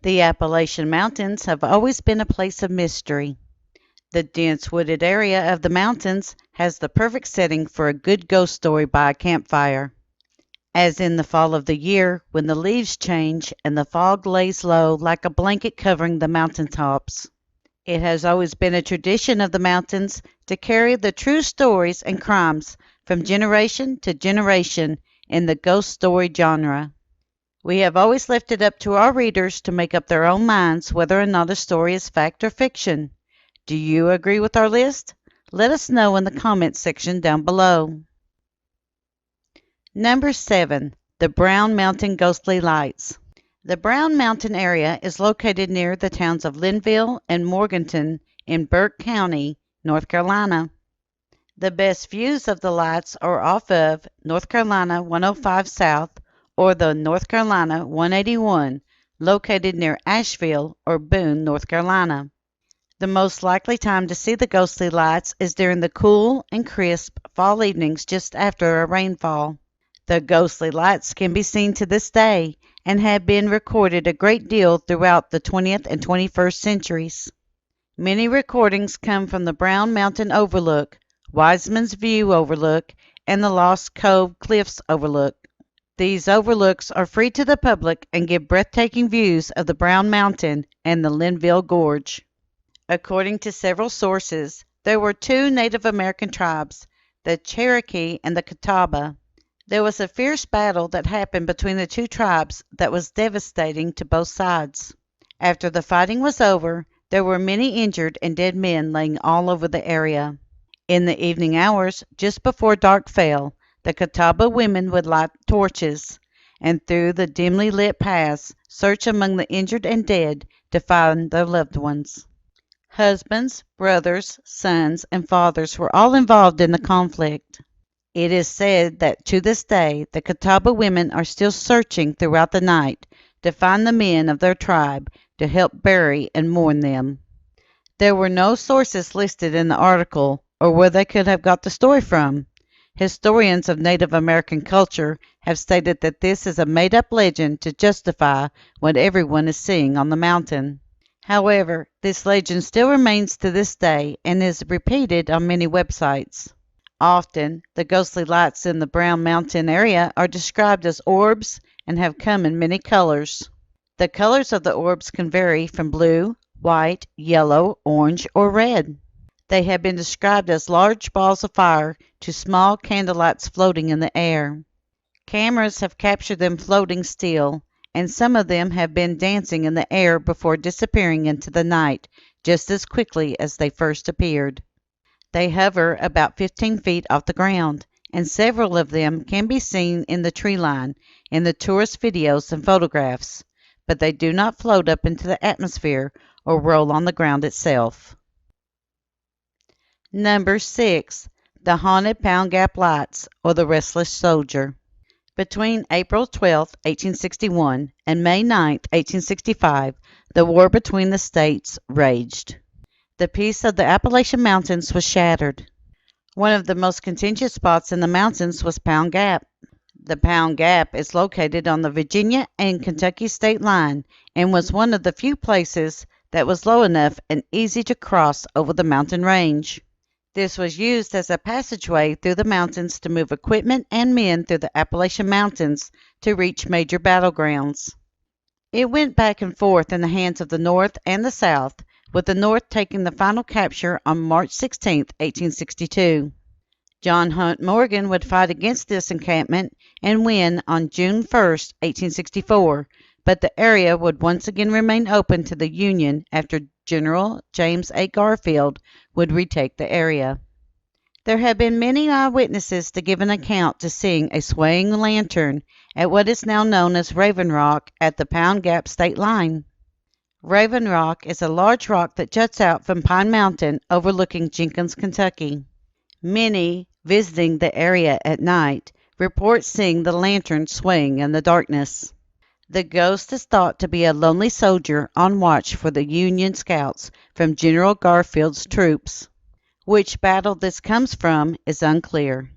The Appalachian Mountains have always been a place of mystery. The dense wooded area of the mountains has the perfect setting for a good ghost story by a campfire. As in the fall of the year, when the leaves change and the fog lays low like a blanket covering the mountain tops. It has always been a tradition of the mountains to carry the true stories and crimes from generation to generation in the ghost story genre. We have always left it up to our readers to make up their own minds whether or not a story is fact or fiction. Do you agree with our list? Let us know in the comments section down below. Number 7. The Brown Mountain Ghostly Lights. The Brown Mountain area is located near the towns of Linville and Morganton in Burke County, North Carolina. The best views of the lights are off of North Carolina 105 South or the North Carolina 181, located near Asheville or Boone, North Carolina. The most likely time to see the ghostly lights is during the cool and crisp fall evenings just after a rainfall. The ghostly lights can be seen to this day and have been recorded a great deal throughout the 20th and 21st centuries. Many recordings come from the Brown Mountain Overlook, Wiseman's View Overlook, and the Lost Cove Cliffs Overlook. These overlooks are free to the public and give breathtaking views of the Brown Mountain and the Linville Gorge. According to several sources, there were two Native American tribes, the Cherokee and the Catawba. There was a fierce battle that happened between the two tribes that was devastating to both sides. After the fighting was over, there were many injured and dead men laying all over the area. In the evening hours, just before dark fell, the Catawba women would light torches, and through the dimly lit paths search among the injured and dead to find their loved ones. Husbands, brothers, sons, and fathers were all involved in the conflict. It is said that to this day the Catawba women are still searching throughout the night to find the men of their tribe to help bury and mourn them. There were no sources listed in the article or where they could have got the story from. Historians of Native American culture have stated that this is a made-up legend to justify what everyone is seeing on the mountain. However, this legend still remains to this day and is repeated on many websites. Often, the ghostly lights in the Brown Mountain area are described as orbs and have come in many colors. The colors of the orbs can vary from blue, white, yellow, orange, or red. They have been described as large balls of fire to small candlelights floating in the air. Cameras have captured them floating still, and some of them have been dancing in the air before disappearing into the night just as quickly as they first appeared. They hover about 15 feet off the ground, and several of them can be seen in the tree line in the tourist videos and photographs, but they do not float up into the atmosphere or roll on the ground itself. Number 6. The Haunted Pound Gap Lights, or the Restless Soldier. Between April 12, 1861, and May 9, 1865, the war between the states raged. The peace of the Appalachian Mountains was shattered. One of the most contentious spots in the mountains was Pound Gap. The Pound Gap is located on the Virginia and Kentucky state line and was one of the few places that was low enough and easy to cross over the mountain range. This was used as a passageway through the mountains to move equipment and men through the Appalachian Mountains to reach major battlegrounds. It went back and forth in the hands of the North and the South, with the North taking the final capture on March 16, 1862. John Hunt Morgan would fight against this encampment and win on June 1, 1864, but the area would once again remain open to the Union after General James A. Garfield would retake the area. There have been many eyewitnesses to give an account to seeing a swaying lantern at what is now known as Raven Rock at the Pound Gap state line. Raven Rock is a large rock that juts out from Pine Mountain overlooking Jenkins, Kentucky. Many visiting the area at night report seeing the lantern swaying in the darkness. The ghost is thought to be a lonely soldier on watch for the Union scouts from General Garfield's troops. Which battle this comes from is unclear,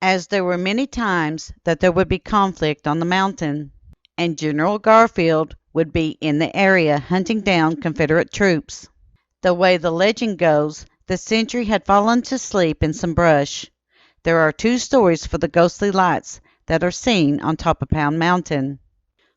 as there were many times that there would be conflict on the mountain, and General Garfield would be in the area hunting down Confederate troops. The way the legend goes, the sentry had fallen to sleep in some brush. There are two stories for the ghostly lights that are seen on top of Pound Mountain.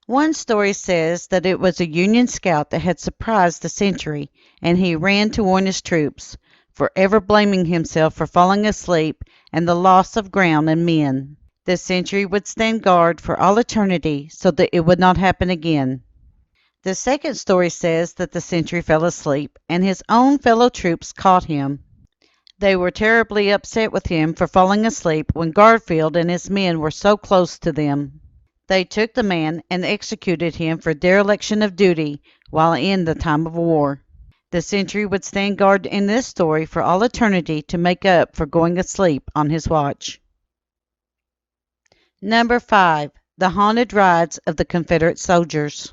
One story says that it was a Union scout that had surprised the sentry, and he ran to warn his troops, forever blaming himself for falling asleep and the loss of ground and men. The sentry would stand guard for all eternity so that it would not happen again. The second story says that the sentry fell asleep and his own fellow troops caught him. They were terribly upset with him for falling asleep when Garfield and his men were so close to them. They took the man and executed him for dereliction of duty while in the time of war. The sentry would stand guard in this story for all eternity to make up for going asleep on his watch. Number 5. The Haunted Rides of the Confederate Soldiers.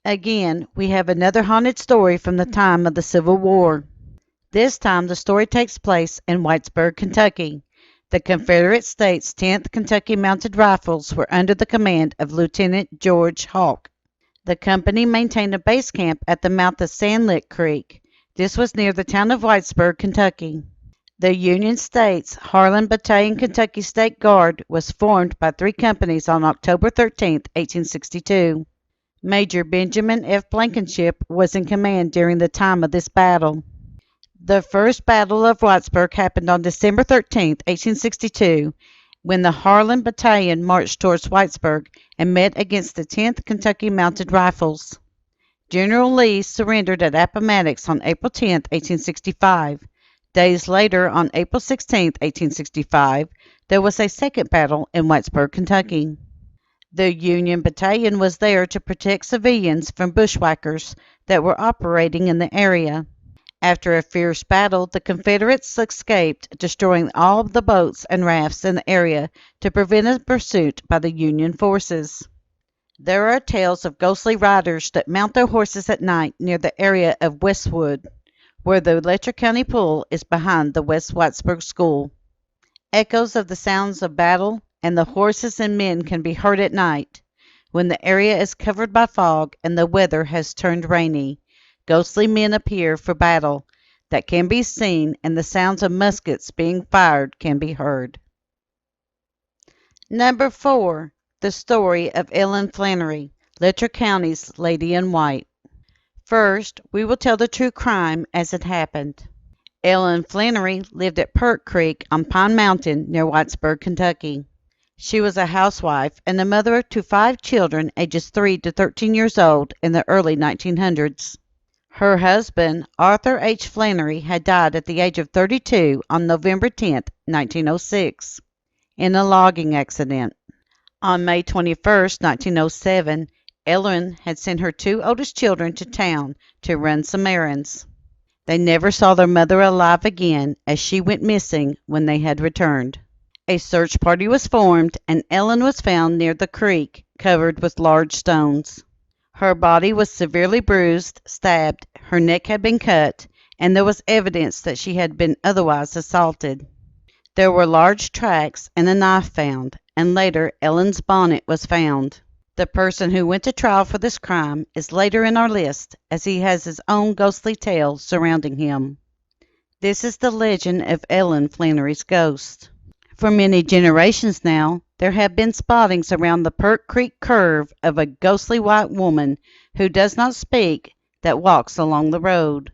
Again, we have another haunted story from the time of the Civil War. This time the story takes place in Whitesburg, Kentucky. The Confederate States' 10th Kentucky Mounted Rifles were under the command of Lieutenant George Hawk. The company maintained a base camp at the mouth of Sand Lick Creek. This was near the town of Whitesburg, Kentucky. The Union States Harlan Battalion Kentucky State Guard was formed by 3 companies on October 13, 1862. Major Benjamin F. Blankenship was in command during the time of this battle. The first Battle of Whitesburg happened on December 13, 1862, when the Harlan Battalion marched towards Whitesburg and met against the 10th Kentucky Mounted Rifles. General Lee surrendered at Appomattox on April 10, 1865. Days later, on April 16, 1865, there was a second battle in Whitesburg, Kentucky. The Union Battalion was there to protect civilians from bushwhackers that were operating in the area. After a fierce battle, the Confederates escaped, destroying all the boats and rafts in the area to prevent a pursuit by the Union forces. There are tales of ghostly riders that mount their horses at night near the area of Westwood, where the Letcher County Pool is behind the West Whitesburg School. Echoes of the sounds of battle and the horses and men can be heard at night, when the area is covered by fog and the weather has turned rainy. Ghostly men appear for battle that can be seen, and the sounds of muskets being fired can be heard. Number 4. The Story of Ellen Flanary, Letcher County's Lady in White. First, we will tell the true crime as it happened. Ellen Flanary lived at Perk Creek on Pine Mountain near Whitesburg, Kentucky. She was a housewife and a mother to 5 children ages 3 to 13 years old in the early 1900s. Her husband, Arthur H. Flanary, had died at the age of 32 on November 10, 1906, in a logging accident. On May 21, 1907, Ellen had sent her 2 oldest children to town to run some errands. They never saw their mother alive again, as she went missing when they had returned. A search party was formed, and Ellen was found near the creek, covered with large stones. Her body was severely bruised, stabbed, her neck had been cut, and there was evidence that she had been otherwise assaulted. There were large tracks and a knife found, and later Ellen's bonnet was found. The person who went to trial for this crime is later in our list, as he has his own ghostly tale surrounding him. This is the legend of Ellen Flanary's ghost. For many generations now, there have been spottings around the Perk Creek curve of a ghostly white woman who does not speak that walks along the road.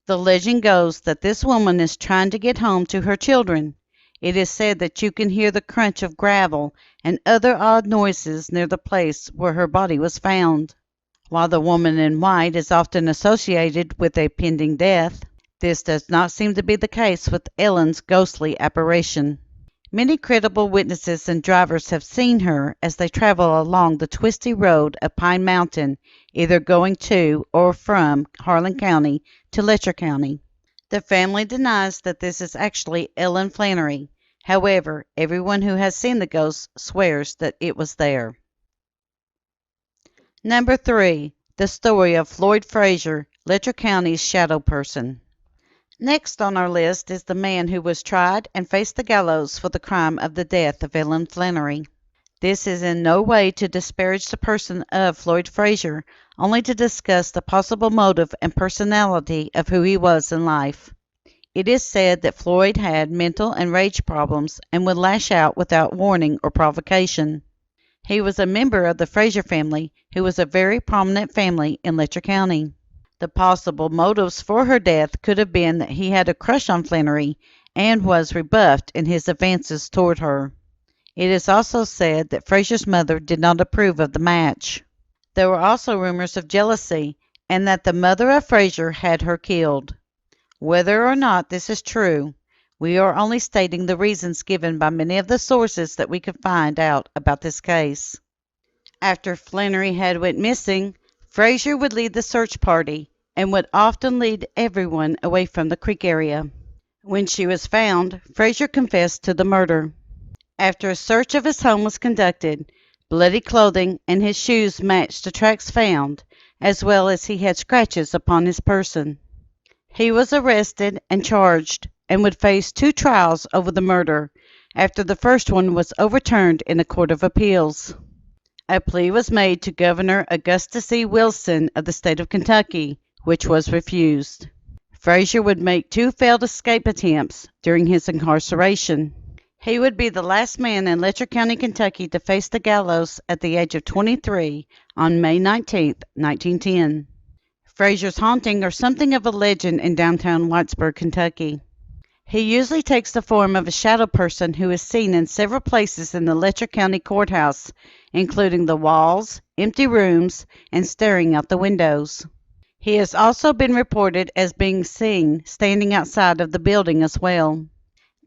The legend goes that this woman is trying to get home to her children. It is said that you can hear the crunch of gravel and other odd noises near the place where her body was found. While the woman in white is often associated with a pending death, this does not seem to be the case with Ellen's ghostly apparition. Many credible witnesses and drivers have seen her as they travel along the twisty road of Pine Mountain, either going to or from Harlan County to Letcher County. The family denies that this is actually Ellen Flanary. However, everyone who has seen the ghost swears that it was there. Number 3. The Story of Floyd Frazier, Letcher County's Shadow Person. Next on our list is the man who was tried and faced the gallows for the crime of the death of Ellen Flanary. This is in no way to disparage the person of Floyd Frazier, only to discuss the possible motive and personality of who he was in life. It is said that Floyd had mental and rage problems and would lash out without warning or provocation. He was a member of the Frazier family, who was a very prominent family in Letcher County. The possible motives for her death could have been that he had a crush on Flanary and was rebuffed in his advances toward her. It is also said that Frazier's mother did not approve of the match. There were also rumors of jealousy and that the mother of Frazier had her killed. Whether or not this is true, we are only stating the reasons given by many of the sources that we could find out about this case. After Flanary had went missing, Frazier would lead the search party and would often lead everyone away from the creek area. When she was found, Frazier confessed to the murder. After a search of his home was conducted, bloody clothing and his shoes matched the tracks found, as well as he had scratches upon his person. He was arrested and charged and would face 2 trials over the murder, after the first one was overturned in a court of appeals. A plea was made to Governor Augustus E. Wilson of the state of Kentucky, which was refused. Frazier would make 2 failed escape attempts during his incarceration. He would be the last man in Letcher County, Kentucky to face the gallows at the age of 23 on May 19, 1910. Frazier's haunting are something of a legend in downtown Whitesburg, Kentucky. He usually takes the form of a shadow person who is seen in several places in the Letcher County Courthouse, including the walls, empty rooms, and staring out the windows. He has also been reported as being seen standing outside of the building as well.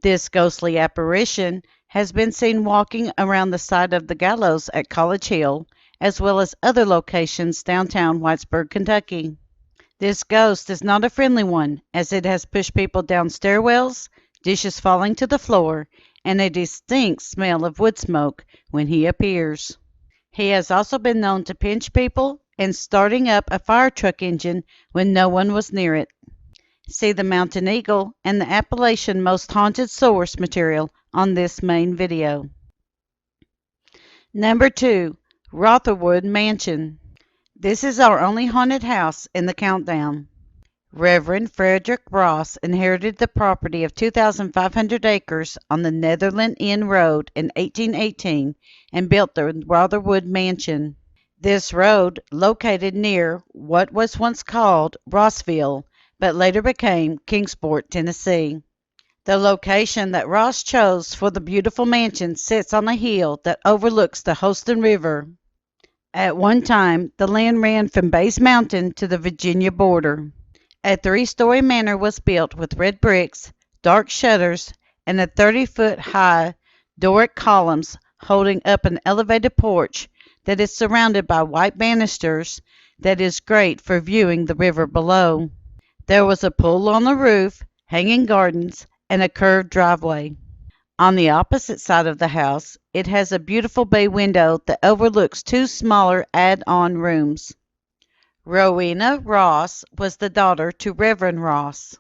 This ghostly apparition has been seen walking around the side of the gallows at College Hill, as well as other locations downtown Whitesburg, Kentucky. This ghost is not a friendly one, as it has pushed people down stairwells, dishes falling to the floor, and a distinct smell of wood smoke when he appears. He has also been known to pinch people and starting up a fire truck engine when no one was near it. See the Mountain Eagle and the Appalachian Most Haunted source material on this main video. Number 2. Rotherwood Mansion. This is our only haunted house in the countdown. Reverend Frederick Ross inherited the property of 2,500 acres on the Netherland Inn Road in 1818 and built the Rotherwood Mansion. This road, located near what was once called Rossville, but later became Kingsport, Tennessee. The location that Ross chose for the beautiful mansion sits on a hill that overlooks the Holston River. At one time, the land ran from Bays Mountain to the Virginia border. A 3-story manor was built with red bricks, dark shutters, and a 30-foot high Doric columns holding up an elevated porch that is surrounded by white banisters that is great for viewing the river below. There was a pool on the roof, hanging gardens, and a curved driveway. On the opposite side of the house, it has a beautiful bay window that overlooks 2 smaller add-on rooms. Rowena Ross was the daughter to Reverend Ross.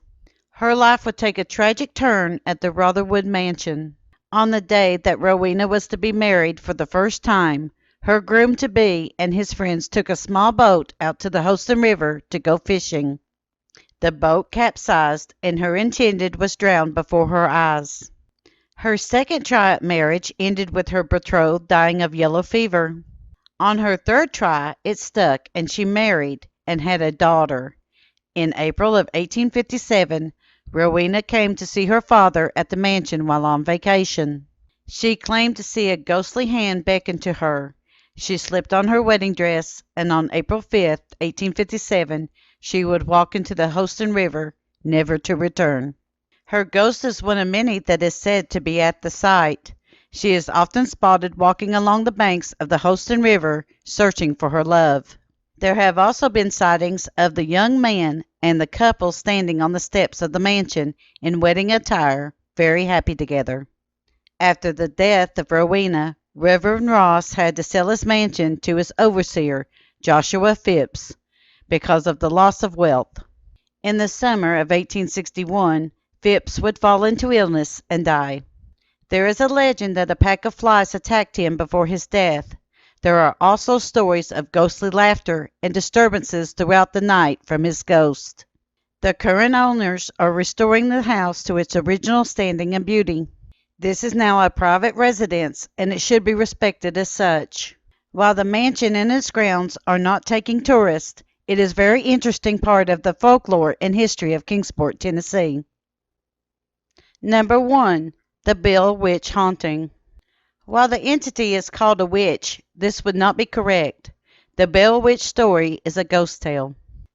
Her life would take a tragic turn at the Rotherwood Mansion. On the day that Rowena was to be married for the first time, her groom-to-be and his friends took a small boat out to the Holston River to go fishing. The boat capsized, and her intended was drowned before her eyes. Her second try at marriage ended with her betrothed dying of yellow fever. On her third try, it stuck, and she married and had a daughter. In April of 1857, Rowena came to see her father at the mansion while on vacation. She claimed to see a ghostly hand beckon to her. She slipped on her wedding dress, and on April 5, 1857, she would walk into the Holston River, never to return. Her ghost is one of many that is said to be at the site. She is often spotted walking along the banks of the Holston River, searching for her love. There have also been sightings of the young man and the couple standing on the steps of the mansion in wedding attire, very happy together. After the death of Rowena, Reverend Ross had to sell his mansion to his overseer, Joshua Phipps, because of the loss of wealth. In the summer of 1861, Phipps would fall into illness and die. There is a legend that a pack of flies attacked him before his death. There are also stories of ghostly laughter and disturbances throughout the night from his ghost. The current owners are restoring the house to its original standing and beauty. This is now a private residence, and it should be respected as such. While the mansion and its grounds are not taking tourists, it is a very interesting part of the folklore and history of Kingsport, Tennessee. Number 1. The Bell Witch Haunting. While the entity is called a witch, this would not be correct. The Bell Witch story is a ghost tale.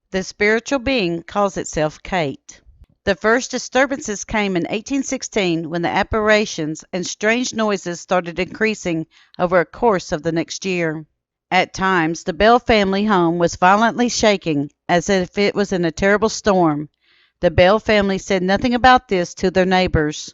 The spiritual being calls itself Kate. The first disturbances came in 1816 when the apparitions and strange noises started increasing over a course of the next year. At times, the Bell family home was violently shaking as if it was in a terrible storm. The Bell family said nothing about this to their neighbors.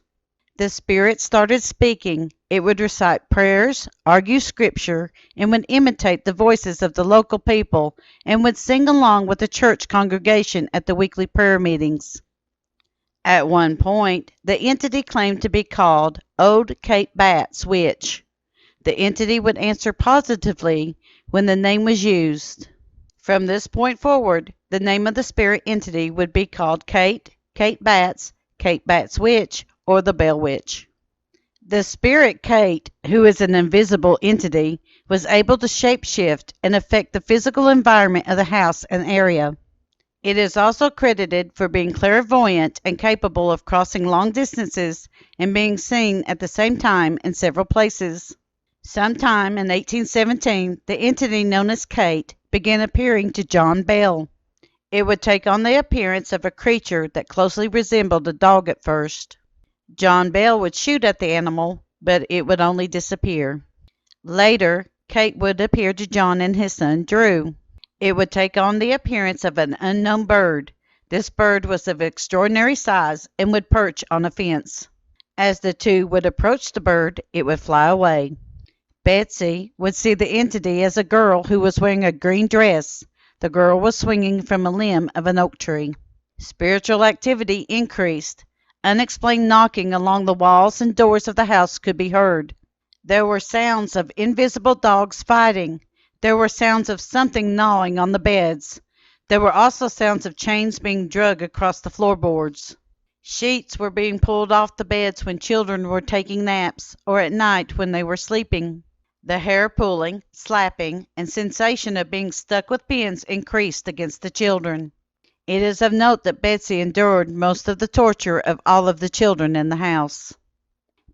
The spirit started speaking. It would recite prayers, argue scripture, and would imitate the voices of the local people and would sing along with the church congregation at the weekly prayer meetings. At one point, the entity claimed to be called Old Kate Batts Witch. The entity would answer positively when the name was used. From this point forward, the name of the spirit entity would be called Kate, Kate Batts Witch, or the Bell Witch. The spirit Kate, who is an invisible entity, was able to shapeshift and affect the physical environment of the house and area. It is also credited for being clairvoyant and capable of crossing long distances and being seen at the same time in several places. Sometime in 1817, the entity known as Kate began appearing to John Bell. It would take on the appearance of a creature that closely resembled a dog at first. John Bell would shoot at the animal, but it would only disappear. Later, Kate would appear to John and his son Drew. It would take on the appearance of an unknown bird. This bird was of extraordinary size and would perch on a fence. As the two would approach the bird, it would fly away. Betsy would see the entity as a girl who was wearing a green dress. The girl was swinging from a limb of an oak tree. Spiritual activity increased. Unexplained knocking along the walls and doors of the house could be heard. There were sounds of invisible dogs fighting. There were sounds of something gnawing on the beds. There were also sounds of chains being dragged across the floorboards. Sheets were being pulled off the beds when children were taking naps or at night when they were sleeping. The hair pulling, slapping, and sensation of being stuck with pins increased against the children. It is of note that Betsy endured most of the torture of all of the children in the house.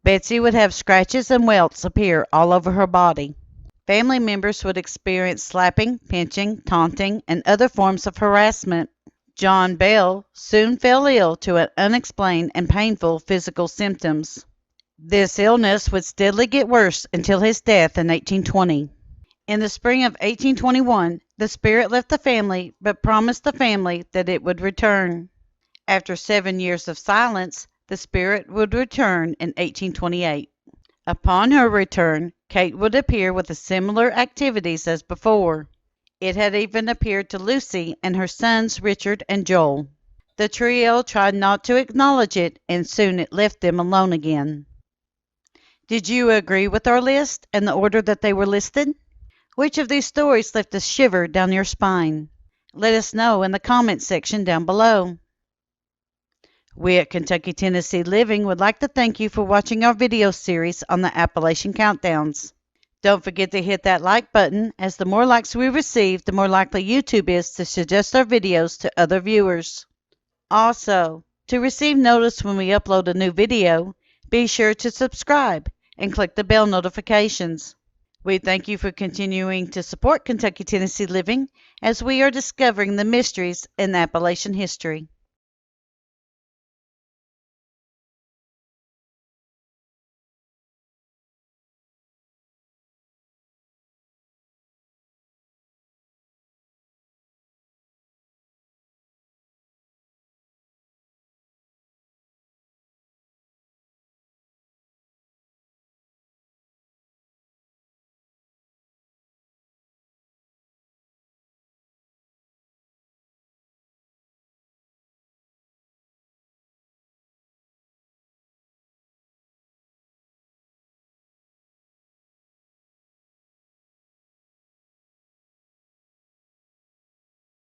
Betsy would have scratches and welts appear all over her body. Family members would experience slapping, pinching, taunting, and other forms of harassment. John Bell soon fell ill to an unexplained and painful physical symptoms. This illness would steadily get worse until his death in 1820. In the spring of 1821, the spirit left the family but promised the family that it would return. After 7 years of silence, the spirit would return in 1828. Upon her return, Kate would appear with similar activities as before. It had even appeared to Lucy and her sons Richard and Joel. The trio tried not to acknowledge it, and soon it left them alone again. Did you agree with our list and the order that they were listed? Which of these stories left a shiver down your spine? Let us know in the comment section down below. We at Kentucky Tennessee Living would like to thank you for watching our video series on the Appalachian Countdowns. Don't forget to hit that like button, as the more likes we receive, the more likely YouTube is to suggest our videos to other viewers. Also, to receive notice when we upload a new video, be sure to subscribe and click the bell notifications. We thank you for continuing to support Kentucky Tennessee Living as we are discovering the mysteries in Appalachian history.